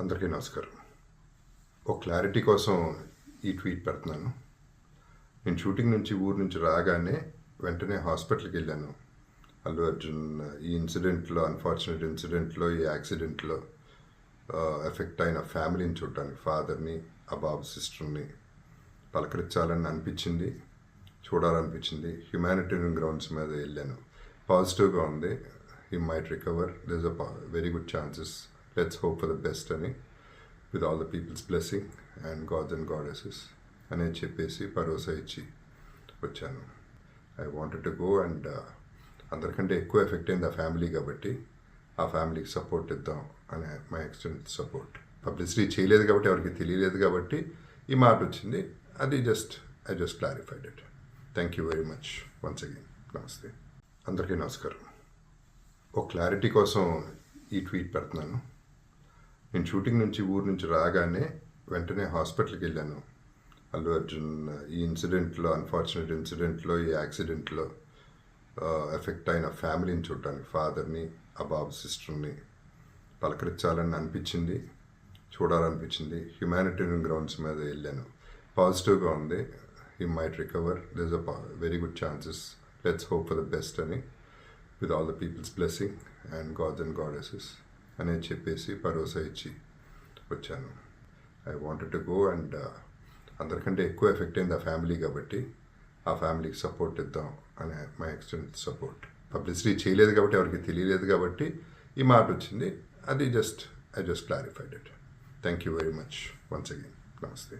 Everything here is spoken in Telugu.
అందరికీ నమస్కారం. ఒక క్లారిటీ కోసం ఈ ట్వీట్ పెడుతున్నాను. నేను షూటింగ్ నుంచి ఊరు నుంచి రాగానే వెంటనే హాస్పిటల్కి వెళ్ళాను. అల్లు అర్జున్ ఈ అన్ఫార్చునేట్ ఇన్సిడెంట్లో ఈ యాక్సిడెంట్లో ఎఫెక్ట్ అయిన ఫ్యామిలీని చూడటానికి, ఫాదర్ని, ఆ బాబు సిస్టర్ని పలకరించాలని అనిపించింది, చూడాలనిపించింది. హ్యుమానిటేరియన్ గ్రౌండ్స్ మీద వెళ్ళాను. పాజిటివ్గా ఉంది. He might recover. There is a very good chances. Let's hope for the best అని, with all the peoples blessing and gods and goddesses అని చెప్పేసి భరోసా ఇచ్చి వచ్చాను. I wanted to go and అందరికంటే ఎక్కువ ఎఫెక్ట్ అయింది ఆ ఫ్యామిలీ కాబట్టి ఆ ఫ్యామిలీకి సపోర్ట్ ఇద్దాం అనే మై ఎక్స్టెంట్ సపోర్ట్. పబ్లిసిటీ చేయలేదు కాబట్టి, ఎవరికి తెలియలేదు కాబట్టి ఈ మాట వచ్చింది. అది I just clarified it. Thank you very much once again. నమస్తే. అందరికీ నమస్కారం. ఒక క్లారిటీ కోసం ఈ ట్వీట్ పెడుతున్నాను. నేను షూటింగ్ నుంచి ఊరు నుంచి రాగానే వెంటనే హాస్పిటల్కి వెళ్ళాను. అల్లు అర్జున్ ఈ అన్ఫార్చునేట్ ఇన్సిడెంట్లో ఈ యాక్సిడెంట్లో ఎఫెక్ట్ అయిన ఫ్యామిలీని చూడటానికి, ఫాదర్ని, ఆ బాబు సిస్టర్ని పలకరించాలని అనిపించింది, చూడాలనిపించింది. హ్యుమానిటేరియన్ గ్రౌండ్స్ మీద వెళ్ళాను. పాజిటివ్గా ఉంది. He might recover. There is a very good chances. Let's hope for the best అని, with all the peoples blessing and gods and goddesses అని చెప్పేసి భరోసా ఇచ్చి వచ్చాను. I wanted to go and అందరికంటే ఎక్కువ ఎఫెక్ట్ అయింది ఆ ఫ్యామిలీ కాబట్టి ఆ ఫ్యామిలీకి సపోర్ట్ ఇద్దాం అనే మై ఎక్స్టెంట్ సపోర్ట్. పబ్లిసిటీ చేయలేదు కాబట్టి, ఎవరికి తెలియలేదు కాబట్టి ఈ మాట వచ్చింది. అది I just clarified it. Thank you very much once again. నమస్తే.